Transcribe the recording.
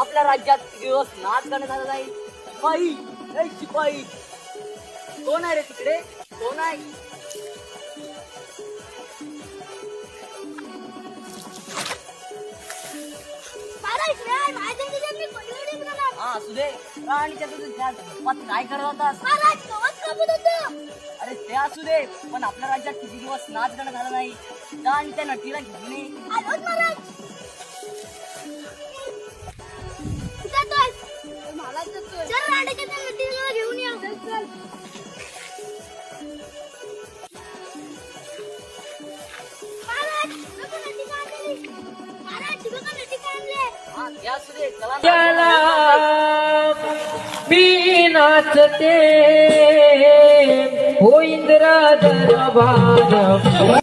आपल्या राज्यात किती दिवस नाच करण्यात आला नाही. शिपाई, ए शिपाई, कोण आहे रे तिकडे? कोण आहे? हा असू दे. राणीच्या काय करत होतास? अरे ते असू दे, पण आपल्या राज्यात किती दिवस नाच करण्यात आला नाही. जा आणि त्या नटीला घेऊन ये. हा ते असू दे, चला त्याला मी नाचते हो इंद्र दरबार